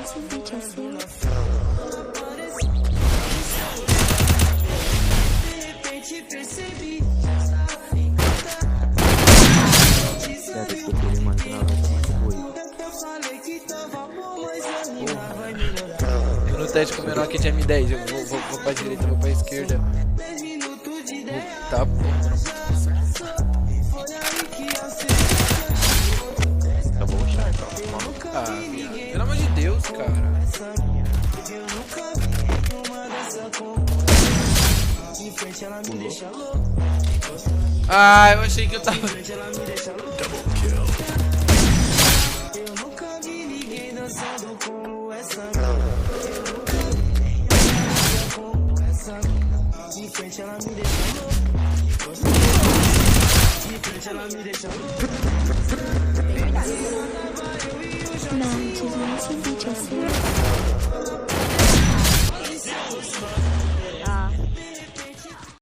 esse beat é seu. Sério, que eu queria matar ela, Eu no teste com o menor aqui de M10. Eu vou pra direita, vou pra esquerda. Tá bom. Acabou o char, então. Ah, viado. Pelo amor de Deus, cara. Ah, eu achei que eu tava. Nath, esse beat é seu.